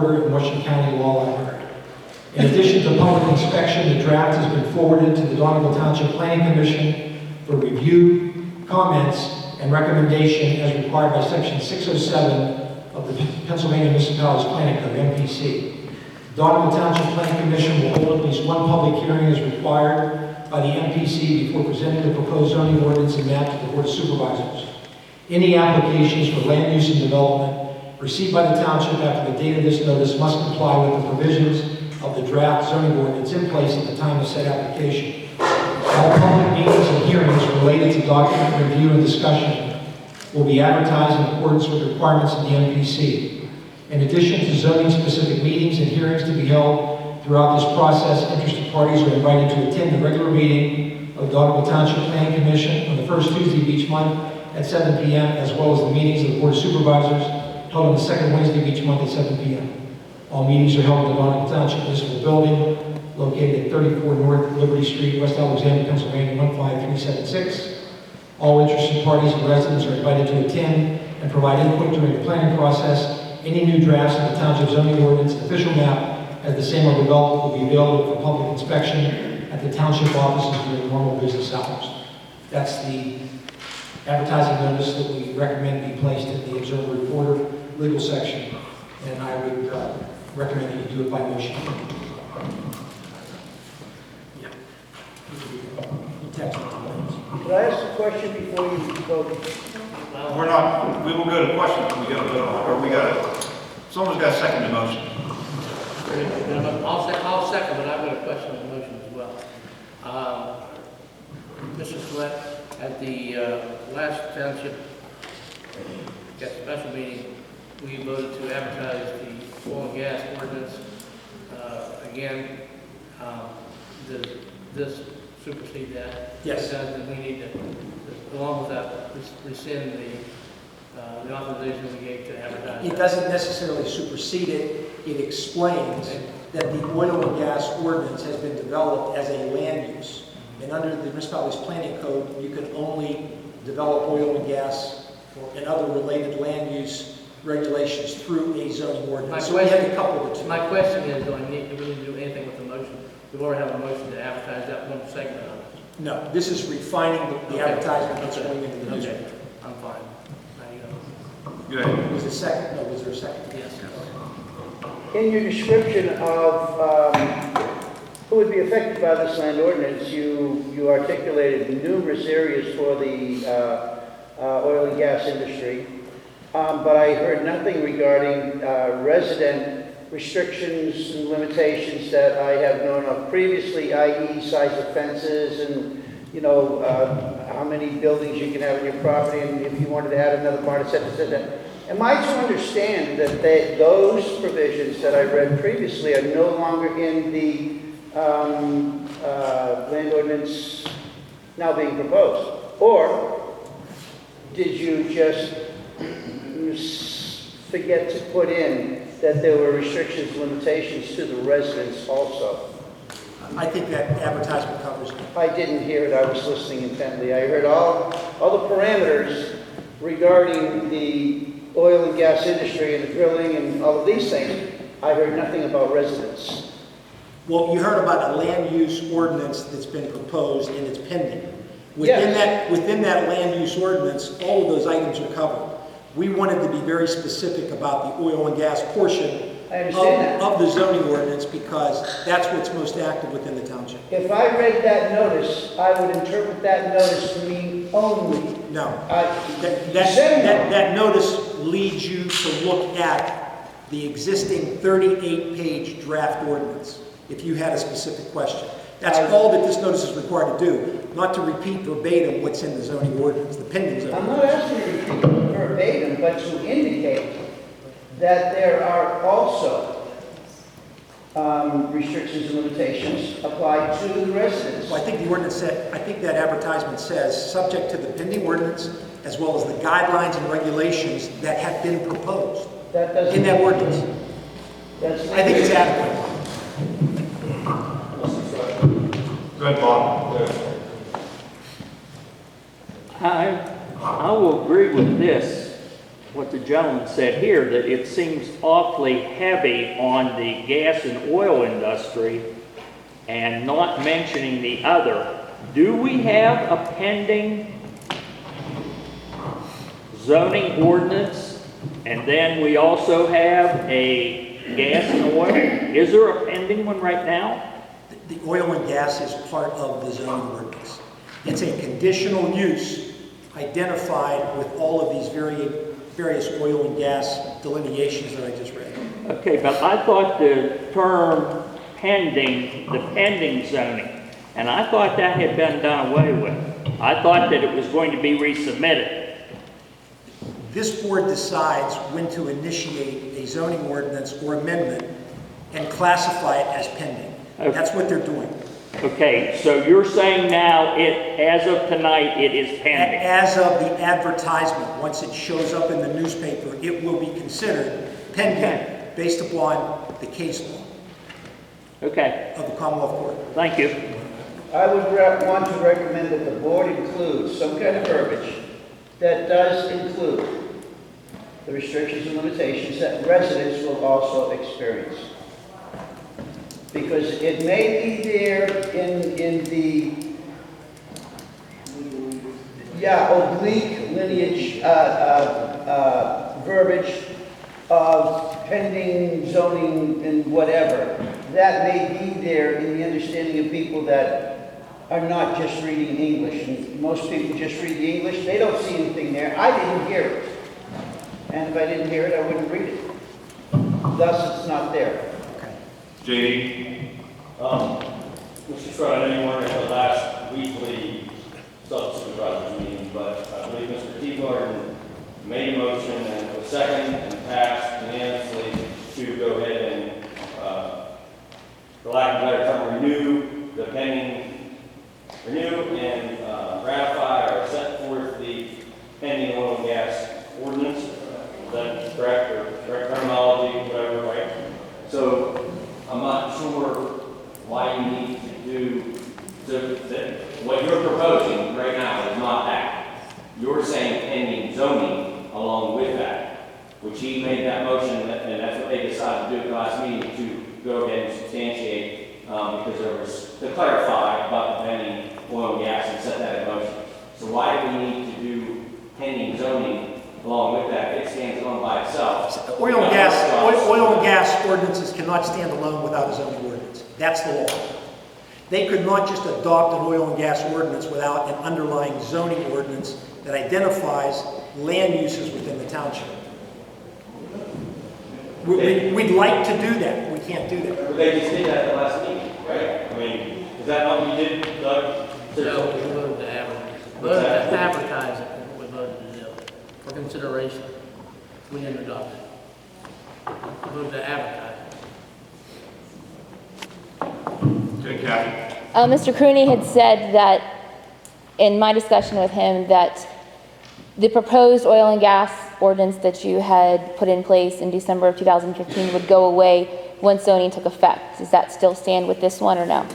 in Washington County Law Library. In addition to public inspection, the draft has been forwarded to the Donegal Township Planning Commission for review, comments, and recommendation as required by Section 607 of the Pennsylvania Municipalities Planning Code, MPC. The Donegal Township Planning Commission will hold at least one public hearing as required by the MPC before presenting the proposed zoning ordinance and map to the Board of Supervisors. Any applications for land use and development received by the township after the date of this notice must comply with the provisions of the draft zoning ordinance in place at the time of said application. All public meetings and hearings related to document review and discussion will be advertised in accordance with the requirements of the MPC. In addition to zoning-specific meetings and hearings to be held throughout this process, interested parties are invited to attend the regular meeting of the Donegal Township Planning Commission on the first Tuesday of each month at 7 p.m., as well as the meetings of the Board of Supervisors held on the second Wednesday of each month at 7 p.m. All meetings are held in the Donegal Township Municipal Building, located at 34 North Liberty Street, West Alexandria, Pennsylvania, 15376. All interested parties and residents are invited to attend and provide input during the planning process. Any new drafts of the Township zoning ordinance and official map, as the same are developed, will be available for public inspection at the Township offices during normal business hours. That's the advertising notice that we recommend be placed in the Observer Reporter legal section, and I would recommend that you do it by motion. Yeah. Could I ask a question before you vote? We're not, we will go to questions, we got to vote on, or we got to, someone's got to second the motion. I'll second, but I've got a question on the motion as well. Mr. Sweat, at the last township special meeting, we voted to advertise the oil and gas ordinance. Again, does this supersede that? Yes. Does we need to, along with that, rescind the authorization we gave to advertise? It doesn't necessarily supersede it. It explains that the oil and gas ordinance has been developed as a land use. And under the municipality's planning code, you can only develop oil and gas and other related land use regulations through a zoning ordinance. So we had to couple the two. My question is, do we need to do anything with the motion? We already have a motion to advertise that one segment of it. No, this is refining the advertisement that's going into the newspaper. Okay, I'm fine. Now you know. Go ahead. Was there a second? No, was there a second? Yes. In your description of who would be affected by this land ordinance, you articulated numerous areas for the oil and gas industry, but I heard nothing regarding resident restrictions and limitations that I have known of previously, i.e. size of fences and, you know, how many buildings you can have on your property, and if you wanted to add another barn, et cetera, et cetera. Am I to understand that those provisions that I read previously are no longer in the land ordinance now being proposed? Or did you just forget to put in that there were restrictions, limitations to the residents also? I think that advertisement covers it. I didn't hear it. I was listening intently. I heard all the parameters regarding the oil and gas industry and the drilling and all of these things. I heard nothing about residents. Well, you heard about a land use ordinance that's been proposed and it's pending. Within that land use ordinance, all of those items are covered. We wanted to be very specific about the oil and gas portion of the zoning ordinance because that's what's most active within the township. If I read that notice, I would interpret that notice to mean only. No. That notice leads you to look at the existing 38-page draft ordinance if you had a specific question. That's all that this notice is required to do, not to repeat verbatim what's in the zoning ordinance, the pending zoning I'm ordinance. not asking you to repeat verbatim, but to indicate that there are also restrictions and limitations applied to the residents. Well, I think the ordinance said, I think that advertisement says, subject to the pending ordinance, as well as the guidelines and regulations that have been proposed That doesn't in that ordinance. I think it's adequate. Go ahead, Bob. I will agree with this what the gentleman said here, that it seems awfully heavy on the gas and oil industry and not mentioning the other. Do we have a pending zoning ordinance, and then we also have a gas and oil? Is there a pending one right now? The oil and gas is part of the zoning ordinance. It's a conditional use identified with all of these various oil and gas delineations that I just read. Okay, but I thought the term pending, the pending zoning, and I thought that had been done away with. I thought that it was going to be resubmitted. This board decides when to initiate a zoning ordinance or amendment and classify it as pending. Okay. That's what they're doing. Okay, so you're saying now, as of tonight, it is pending? As of the advertisement, once it shows up in the newspaper, it will be considered pending based upon the case law Okay, of the Commonwealth Court. thank you. I would want to recommend that the board include some kind of verbiage that does include the restrictions and limitations that residents will also experience. Because it may be there in the oblique lineage verbiage of pending zoning and whatever. That may be there in the understanding of people that are not just reading English. And most people just read the English. They don't see anything there. I didn't hear it. And if I didn't hear it, I wouldn't read it. Thus, it's not there. JD? Mr. Schreiber, I know you weren't at the last weekly sub-supervisors meeting, but I believe Mr. Teagard made a motion and it was second and passed unanimously to go ahead and, for lack of a better term, renew and ratify or set forth the pending oil and gas ordinance. Is that correct, or correct terminology, whatever, right? So I'm not sure why you need to what you're proposing right now is not that. You're saying pending zoning along with that, which he made that motion, and that's what they decided to do at the last meeting, to go ahead and substantiate, because there was, to clarify about the pending oil and gas and set that in motion. So why do we need to do pending zoning along with that? It stands alone by itself. Oil and gas ordinances cannot stand alone without a zoning ordinance. That's the law. They could not just adopt an oil and gas ordinance without an underlying zoning ordinance that identifies land uses within the township. We'd like to do that. We can't do that. But they just did that at the last meeting, right? I mean, is that what you did, Doug? So we voted to advertise it, we voted to do it, for consideration. We didn't adopt it. We voted to advertise it. Okay, Kathy? Mr. Crooney had said that, in my discussion with him, that the proposed oil and gas ordinance that you had put in place in December of 2015 would go away once zoning took effect. Does that still stand with this one or no?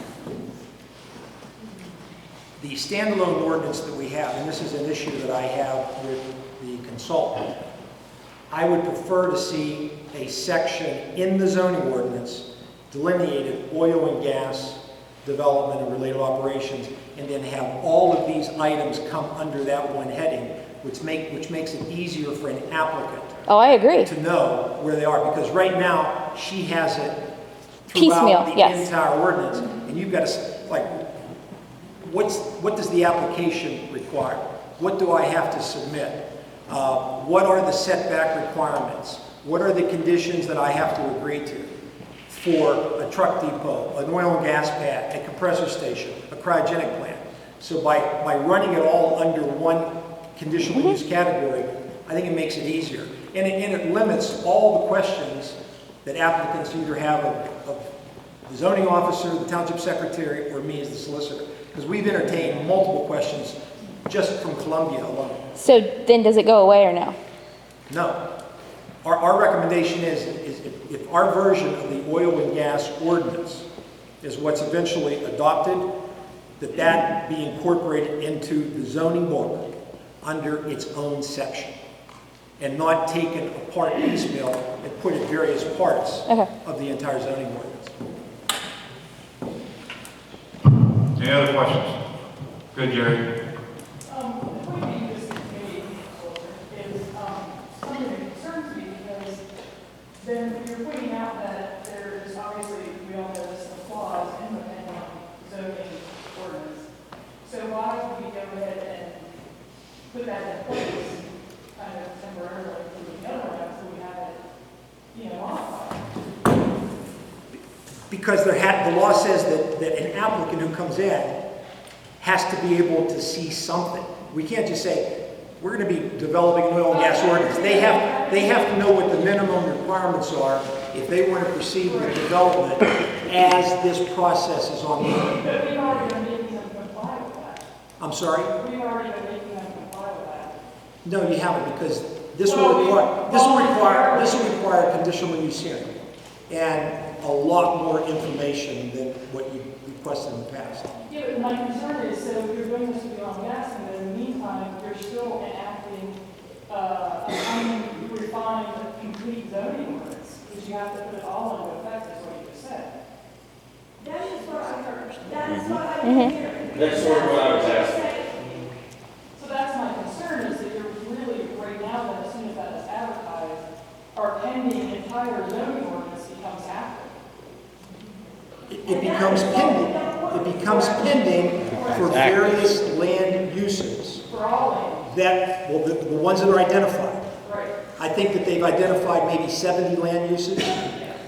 The standalone ordinance that we have, and this is an issue that I have with the consultant, I would prefer to see a section in the zoning ordinance delineated oil and gas development and related operations, and then have all of these items come under that one heading, which makes it easier for an applicant Oh, I agree. to know where they are. Because right now, she has it Piecemeal, throughout the yes. entire ordinance, and you've got to, like, what does the application require? What do I have to submit? What are the setback requirements? What are the conditions that I have to agree to for a truck depot, an oil and gas pad, a compressor station, a cryogenic plant? So by running it all under one conditional use category, I think it makes it easier. And it limits all the questions that applicants either have of the zoning officer, the township secretary, or me as the solicitor. Because we've entertained multiple questions just from Columbia alone. So then does it go away or no? No. Our recommendation is if our version of the oil and gas ordinance is what's eventually adopted, that be incorporated into the zoning book under its own section. and not take it apart piecemeal and put it various parts Okay. of the entire zoning ordinance. Any other questions? Good, Jerry. The point that you just made, is something that concerns me because then you're pointing out that there's obviously, we all know this, the flaws in the pending zoning ordinance. So why would we go ahead and put that in place kind of temporarily for the other one until we have it, modified? Because the law says that an applicant who comes in has to be able to see something. We can't just say, we're going to be developing an oil and gas ordinance. They have to know what the minimum requirements are if they want to proceed with development as this process is ongoing. But we've already been making them comply with that. I'm sorry? We've already been making them comply with that. No, you haven't, because this will require a conditional use hearing and a lot more information than what you requested in the past. Yeah, but my concern is, so you're doing this with the oil and gas, and in the meantime, you're still enacting refined, complete zoning ordinance, because you have to put it all into effect, is what you just said. That is what I heard. That is what I hear. That's sort of what I was asking. So that's my concern, is that you're really, right now, that as soon as that is advertised, our pending entire zoning ordinance becomes active. It becomes pending. It becomes pending for various land uses For all lanes, the ones that are identified. right? I think that they've identified maybe 70 land uses.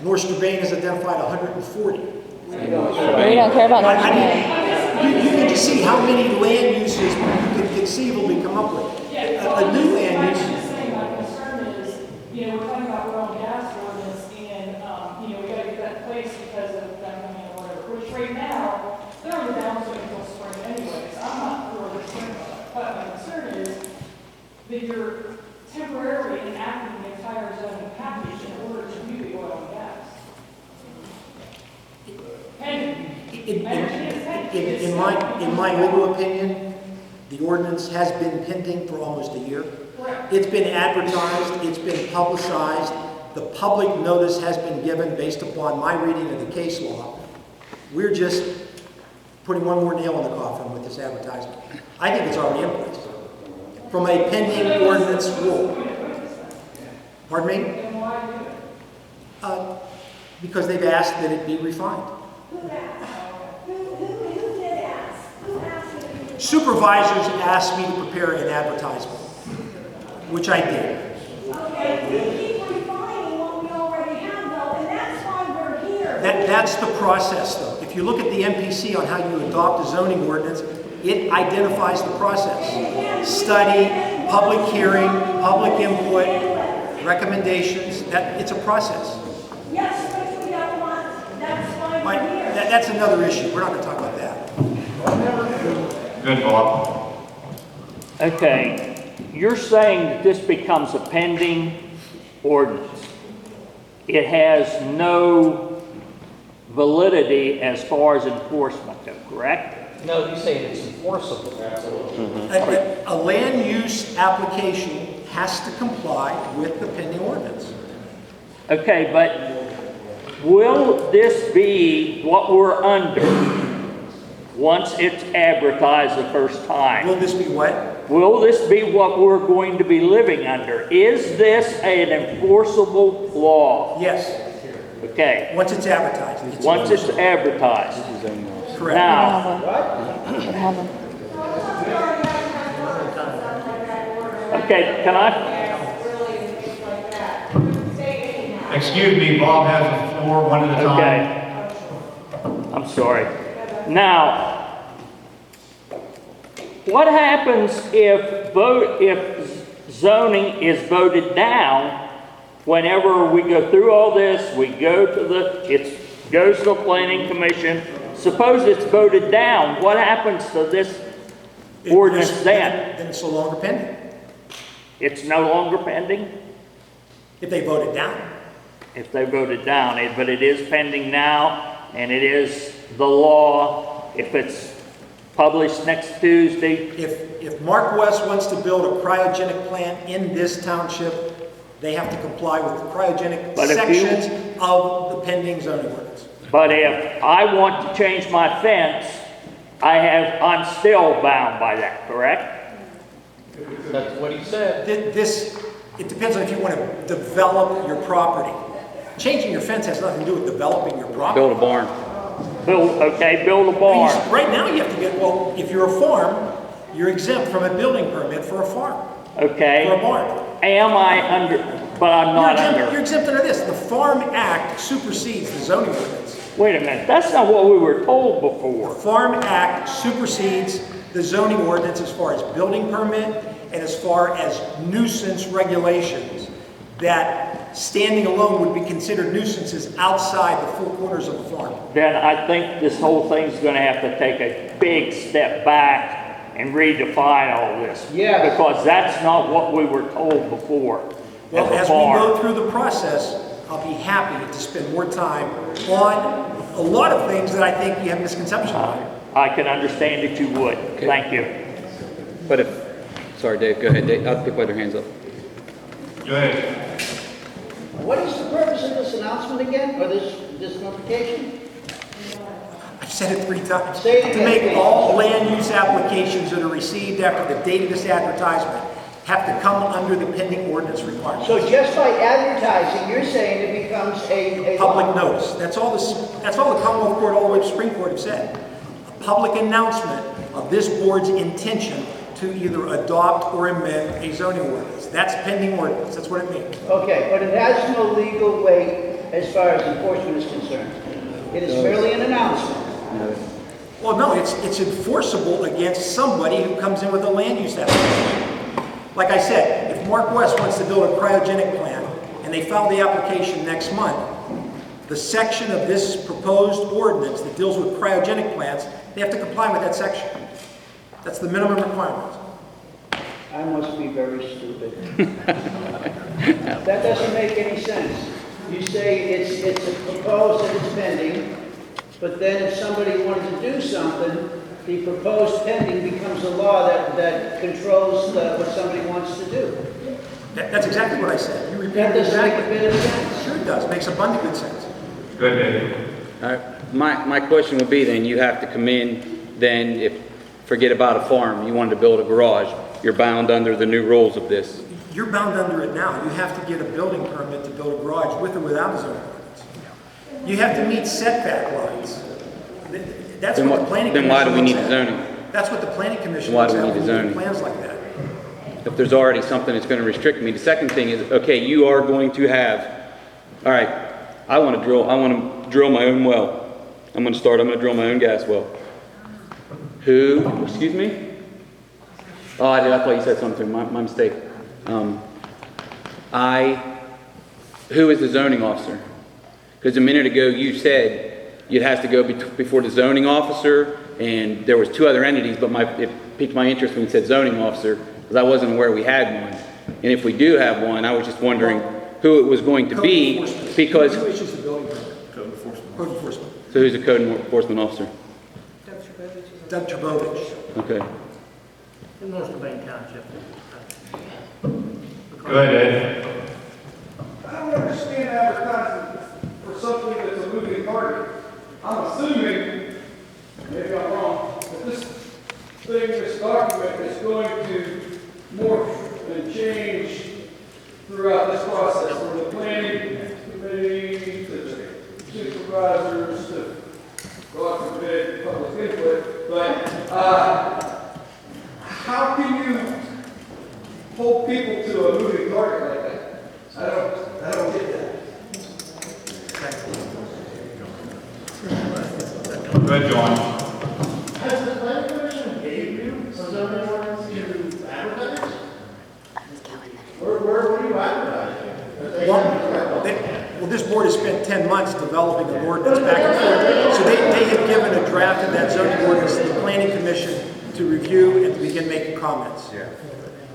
North Strabane has identified 140. We don't care about North Carolina. You need to see how many land uses you could conceivably come up with. A new land I'm use. just saying, my concern is, we're talking about oil and gas ordinance, and, we gotta get that in place because of them coming in or whatever, which right now, they're on the downswing until spring anyways. I'm not for the spring, but my concern is that you're temporarily enacting the entire zoning package in order to do the oil and gas. In my legal opinion, the ordinance has been pending for almost a year. Correct. It's been advertised, it's been publicized, the public notice has been given based upon my reading of the case law. We're just putting one more nail in the coffin with this advertisement. I think it's already in place from a pending ordinance rule. Pardon me? And why do it? Because they've asked that it be refined. Who asked? Who did ask? Who asked you to do Supervisors asked me to prepare an advertisement, which I did. Okay, we keep refining what we already have though, and that's why we're here. That's the process, though. If you look at the MPC on how you adopt a zoning ordinance, it identifies the process. Study, public hearing, public input, recommendations, it's a process. Yes, but we don't want, that's why we're here. That's another issue. We're not going to talk about that. Good, Bob. Okay, you're saying that this becomes a pending ordinance. It has no validity as far as enforcement, though, correct? No, you say it's enforceable. A land use application has to comply with the pending ordinance. Okay, but will this be what we're under once it's advertised the first time? Will this be what? Will this be what we're going to be living under? Is this an enforceable law? Yes. Okay, Once it's advertised. once it's advertised. Correct. Now, What happened? okay, can I? Excuse me, Bob has the floor one at a time. Okay. I'm sorry. Now, what happens if zoning is voted down whenever we go through all this, we go to goes to the planning commission, suppose it's voted down, what happens to this ordinance then? Then it's no longer pending. It's no longer pending? If they vote it down. If they voted down, but it is pending now, and it is the law. If it's published next Tuesday. If Mark West wants to build a cryogenic plant in this township, they have to comply with the cryogenic But if you- sections of the pending zoning ordinance. But if I want to change my fence, I'm still bound by that, correct? That's what he said. It depends on if you want to develop your property. Changing your fence has nothing to do with developing your property. Build a barn. Build a barn. Right now, you have to get, well, if you're a farm, you're exempt from a building permit for a farm, Okay. for a barn. Am I under, but I'm not You're under. exempt under this. The Farm Act supersedes the zoning ordinance. Wait a minute, that's not what we were told The before. Farm Act supersedes the zoning ordinance as far as building permit and as far as nuisance regulations that standing alone would be considered nuisances outside the four corners of a farm. Then I think this whole thing's gonna have to take a big step back and redefine all this. Yes. Because that's not what we were told before. Well, As a as we go farm. through the process, I'll be happy to spend more time on a lot of things that I think you have misconceptions about. I can understand that you would. Okay. Thank you. But if, sorry, Dave, go ahead. Dave, people with their hands up. Go ahead. What is the purpose of this announcement again, or this notification? I've said it 3 times. Say it To again, make please. all land use applications that are received after the date of this advertisement have to come under the pending ordinance requirements. So just by advertising, you're saying it becomes a Public notice. That's all the Commonwealth Court, all the way to Supreme Court have said. A public announcement of this board's intention to either adopt or amend a zoning ordinance. That's pending ordinance. That's what it means. Okay, but it has no legal weight as far as enforcement is concerned. It is merely an announcement. Well, no, it's enforceable against somebody who comes in with a land use application. Like I said, if Mark West wants to build a cryogenic plant and they file the application next month, the section of this proposed ordinance that deals with cryogenic plants, they have to comply with that section. That's the minimum requirement. I must be very stupid. That doesn't make any sense. You say it's proposed and it's pending, but then if somebody wanted to do something, the proposed pending becomes a law that controls what somebody wants to do. That's exactly what I said. You repeated That it doesn't make a exactly. bit of sense. Sure it does. Makes abundant good sense. Go ahead, Dave. All right. My question would be then, you have to come in, then if, forget about a farm, you wanted to build a garage, you're bound under the new rules of this. You're bound under it now. You have to get a building permit to build a garage with or without a zoning ordinance. You have to meet setback lines. That's Then what the planning commission why do we need looks the at. zoning? That's what the planning commission Why looks do we at need when the you do zoning? plans like that. If there's already something that's going to restrict me. The second thing is, okay, you are going to have, all right, I want to drill my own well. I'm going to drill my own gas well. Who, excuse me? Oh, I thought you said something, my mistake. Who is the zoning officer? Because a minute ago you said it has to go before the zoning officer, and there was 2 other entities, but it piqued my interest when you said zoning officer, because I wasn't aware we had one. And if we do have one, I was just wondering who it was going to Code be, enforcement. because, Who issues the building permit? Code enforcement. so who's the code enforcement officer? Doug Trubovich. Okay. In North Donegal Township. Go ahead, Ed. I don't understand advertising for something that's a moving target. I'm assuming, maybe I'm wrong, that this document is going to morph and change throughout this process, from the planning committee to the supervisors to, God forbid, public input. But how can you hold people to a moving target like that? I don't get that. Go ahead, John. Has the planning commission gave you a zoning ordinance to advertise? Where are you advertising? Well, this board has spent 10 months developing an ordinance back and forth. So they had given a draft of that zoning ordinance to the planning commission to review and to begin making comments.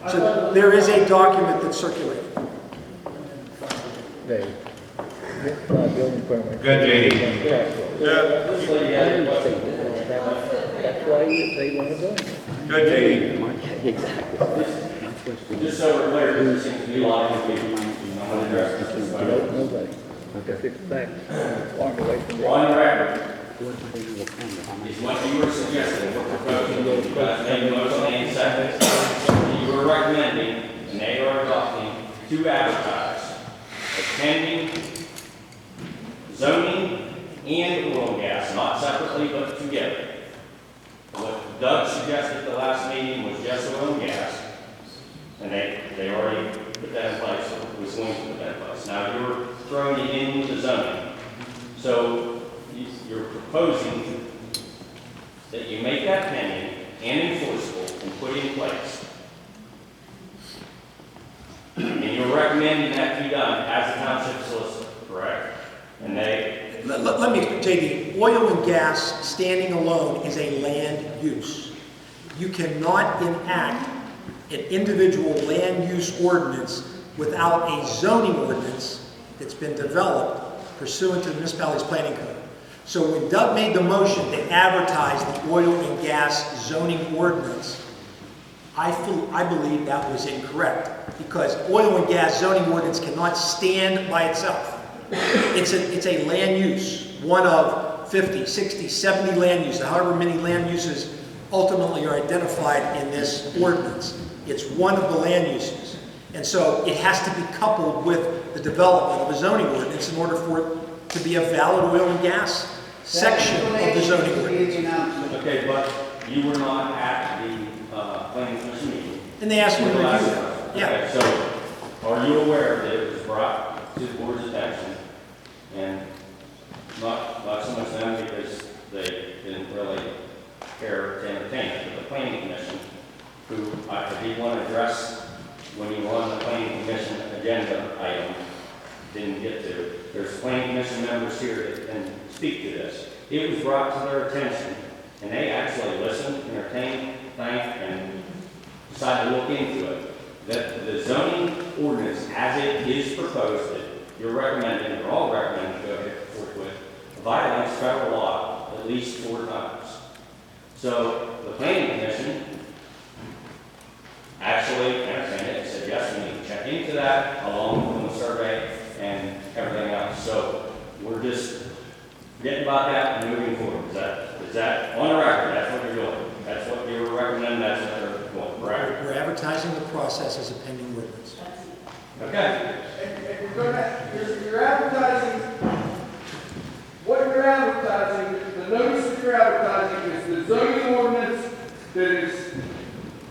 So there is a document that's circulating. Go ahead, JD. This lady had a question. That's why they want to go. Good, JD. Just so we're clear, there seems to be a lot of confusion. I'm going to address this. Nobody. Fix back. Farm away from On the record, is what you were suggesting, we're proposing, you guys made a motion and second. You were recommending, and they are adopting, to advertise, attending, zoning, and oil and gas, not separately, but together. What Doug suggested at the last meeting was just oil and gas, and they already put that in place, or was going to put that in place. Now you're throwing it in with the zoning. So you're proposing that you make that pending and enforceable and put in place. And you're recommending that be done as a township solicitor, correct? And Let me, JD, oil and gas standing alone is a land use. You cannot enact an individual land use ordinance without a zoning ordinance that's been developed pursuant to the municipality's planning code. So when Doug made the motion to advertise the oil and gas zoning ordinance, I believe that was incorrect, because oil and gas zoning ordinance cannot stand by itself. It's a land use, one of 50, 60, 70 land uses, however many land uses ultimately are identified in this ordinance. It's one of the land uses. And so it has to be coupled with the development of a zoning ordinance in order for it to be a valid oil and gas section of the zoning ordinance. okay, but you were not at the planning commission meeting. And they asked me to review Last that. time. Yeah. Okay, so are you aware that it was brought to the board's attention, and not so much them because they didn't really care to entertain it, but the planning commission, who I did want to address when you were on the planning commission agenda item, didn't get to. There's planning commission members here that can speak to this. It was brought to their attention, and they actually listened, entertained, thanked, and decided to look into it. That the zoning ordinance, as it is proposed, that you're recommending, or all recommending to go ahead forthwith, violates federal law at least 4 times. So the planning commission actually entertained it and said, yes, we need to check into that along with the survey and everything else. So we're just getting about that and moving forward. Is that on the record? That's what you're doing. That's what you were recommending. That's what they're doing, correct? We're advertising the process as a pending ordinance. Okay. And you're advertising, what you're advertising, the notice that you're advertising is the zoning ordinance that is,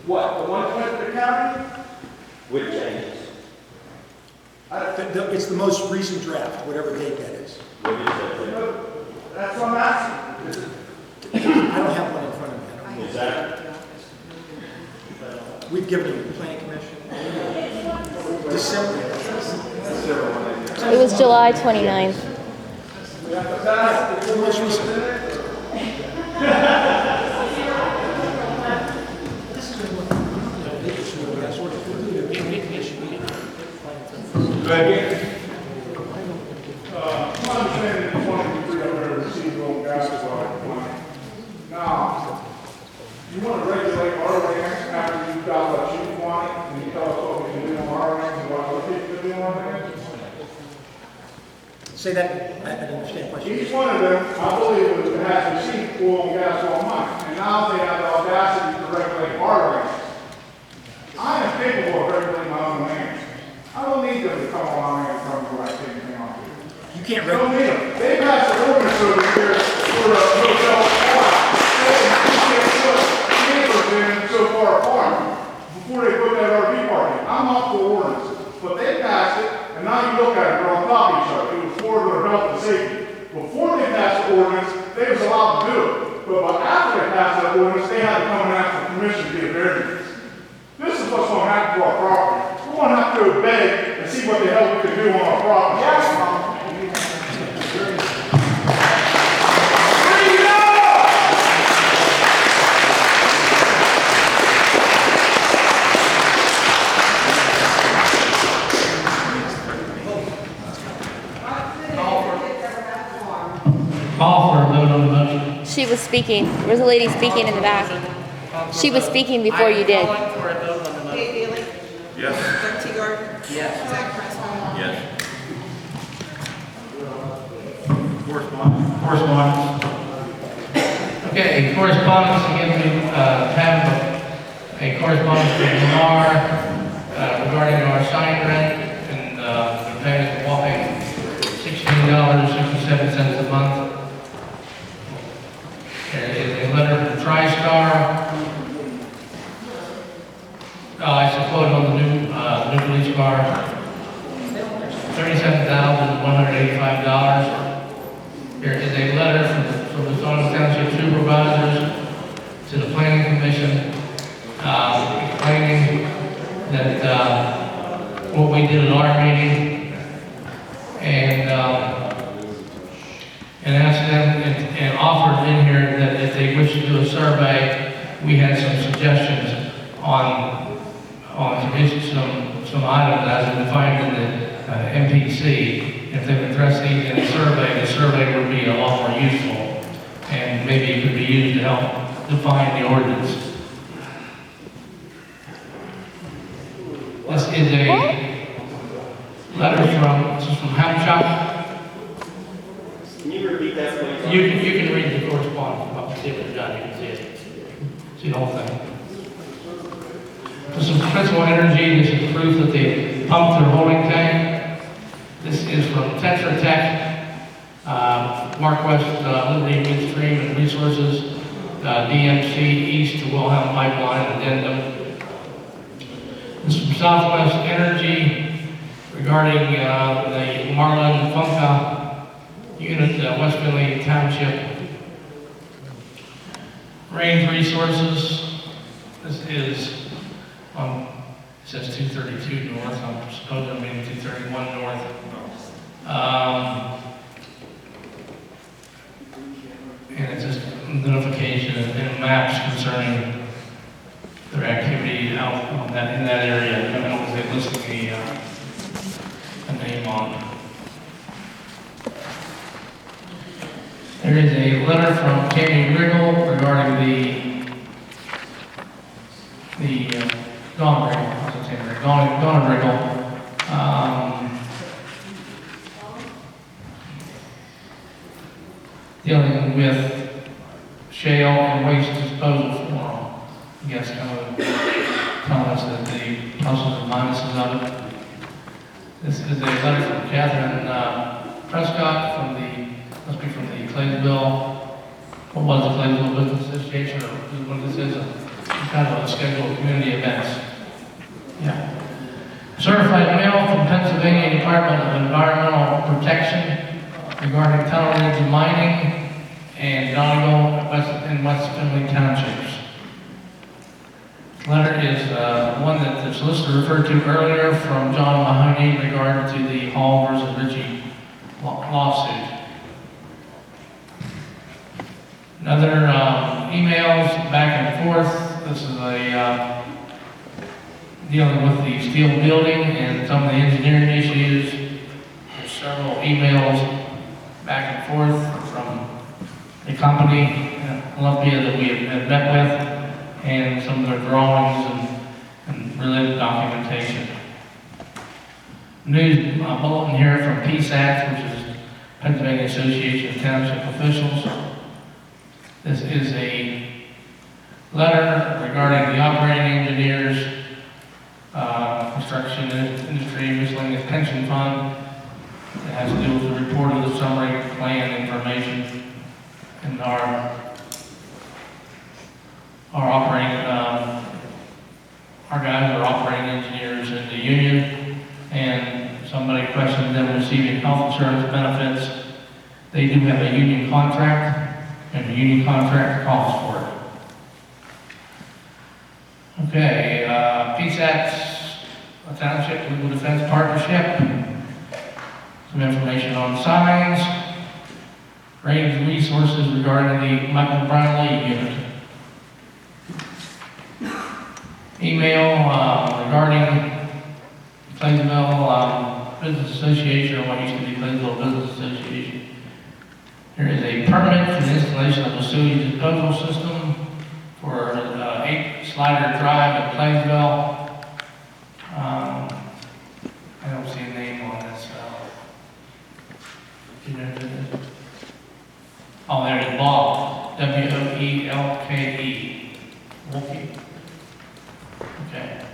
what, the one that went to the county? With changes. It's the most recent draft, whatever date that is. What is it? That's what I'm asking. I don't have one in front of me. I don't Is that? know. We've given it to the planning commission. December. It was July 29th. We have to pass The most recent. Go ahead. My understanding is 23 up there received oil and gas supply. Now, you want to regulate our lands after you've got what you want, and you tell us what we can do on our lands and what other people can do on our lands? Say that, I didn't understand the question. Each one of them, I believe, has received oil and gas on mine, and now they have the audacity to regulate our lands. I am capable of regulating my own lands. I don't need them to come on my land and tell me what I can and cannot do. You can't They don't regulate. need them. They passed an ordinance over here for a hotel farm. Saying you can't put campers in so far apart before they put that RV park in. I'm not for ordinances, but they passed it, and now you look at it, they're on top of each other. It was for their health and safety. Before they passed the ordinance, they was allowed to do it. But after they passed that ordinance, they had to come and ask for permission to get a variance. This is what's going to happen to our property. We're going to have to go beg and see what the hell we can do on our property. Call for a vote on the motion. She was speaking. There was a lady speaking in the back. She was speaking before you did. I'm calling for a vote on the motion. Kate Bailey, Yes. Doug Teagar, Yes. Zach Pressman. Yes. Correspondence. Okay, correspondence, again, we have a correspondence from Lamar regarding our sign rent, and the pay is a whopping $16.67 a month. There is a letter from TriStar. I suppose on the new police car, $37,185. There is a letter from the Donegal Township supervisors to the planning commission, explaining that, what we did at our meeting, and asked them, and offered in here that if they wish to do a survey, we had some suggestions on some items as defined in the MPC. If they would address these in a survey, the survey would be a lot more useful, and maybe it could be used to help define the ordinance. This is a letter from Hampshire. Can you repeat that, please? You can read the correspondence, about the table done, you can see it, see the whole thing. This is Principal Energy, this is proof that they pumped their holding tank. This is from Tetra Tech, Marquest Liberty Midstream and Resources, DMC East to Wilhelm Pipeline Addendum. This is from Southwest Energy regarding the Marlin Funka unit, West Finley Township. Range Resources, this is on, it says 232 north, I'm supposed to mean 231 north. And it's just notification and maps concerning their activity out in that area. I don't know if they listed the name on. There is a letter from Tammy Riggle regarding the Dawn Riggle. Dealing with shale and waste disposal forum. I guess kind of telling us that the pluses and minuses of it. This is a letter from Catherine Prescott must be from the Claysville, what was the Claysville Business Association, or what this is, kind of a schedule of community events. Yeah. Certified mail from Pennsylvania Department of Environmental Protection regarding tunnel ridge mining and Donegal and West Finley Townships. Letter is one that the solicitor referred to earlier from John Mahoney in regard to the Hall versus Ritchie lawsuit. Another emails back and forth. This is a dealing with the steel building and some of the engineering issues. There's several emails back and forth from the company, Olympia, that we have met with, and some of their drawings and related documentation. News bulletin here from PSAT, which is Pennsylvania Association of Township Officials. This is a letter regarding the operating engineers, construction industry miscellaneous pension fund. It has to do with the report of the summary plan information and our operating, our guys are operating engineers in the union, and somebody questioned them receiving health insurance benefits. They do have a union contract, and the union contract calls for it. Okay, PSAT's Township Legal Defense Partnership. Some information on signs. Range Resources regarding the Michael Brownlee unit. Email regarding Claysville Business Association, or what used to be Claysville Business Association. There is a permit for the installation of a sewage disposal system for 8 Slider Drive in Plainville. I don't see a name on this. Do you know who it is? Oh, there it is, Bob, W-O-E-L-K-E. Wolke. Okay.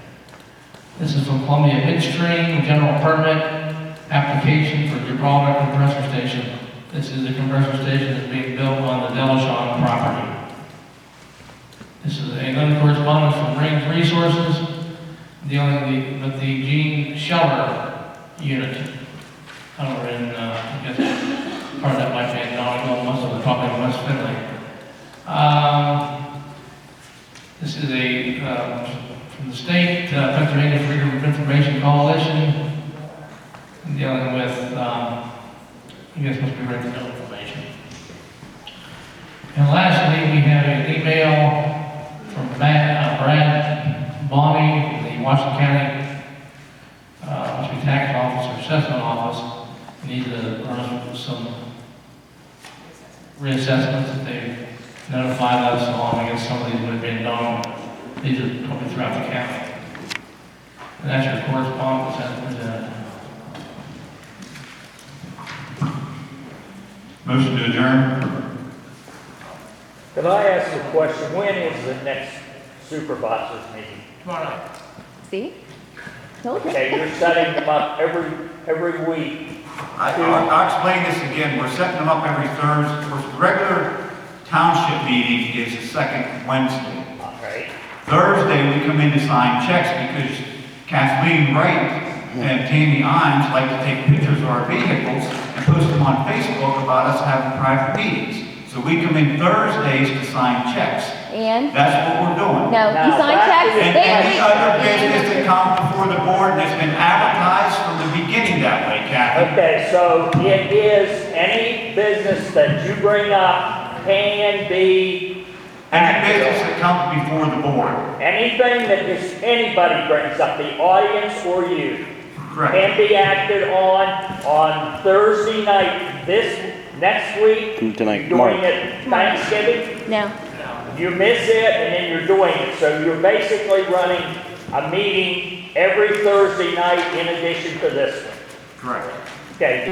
This is from Columbia Midstream, general permit, application for Gibraltar compressor station. This is a compressor station that's being built on the Delashon property. This is another correspondence from Range Resources dealing with the Gene Scheller unit over in, I guess, part of that might be in Donegal, most of it probably in West Finley. This is from the state, Pennsylvania Freedom of Information Coalition, dealing with, you guys must be ready to know information. And lastly, we have an email from Brad Bonney, the Washington County Tax Office or Assessment Office. We need to run some reassessments that they've notified us on. I guess some of these would have been done. These are probably throughout the county. And that's your correspondence as presented. Motion to adjourn. Could I ask a question? When is the next supervisors meeting? Tomorrow night. See? Told you. Okay, you're setting them up every week. I'll explain this again. We're setting them up every Thursday. The regular township meeting is the second Wednesday. Okay. Thursday, we come in to sign checks because Kathleen Wright and Tammy Imes like to take pictures of our vehicles and post them on Facebook about us having private meetings. So we come in Thursdays to sign checks. And? That's what we're doing. No, you Now, sign back to checks. the- And any other business that comes before the board and has been advertised from the beginning that way, Kathy. Okay, so it is any business that you bring up can be Any business that comes before the board. anything that just anybody brings up, the audience or you, Correct. can be acted on Thursday night next week. Tonight, Doing it Thanksgiving. No. You miss it and then you're doing it. So you're basically running a meeting every Thursday night in addition to this one. Correct. Okay.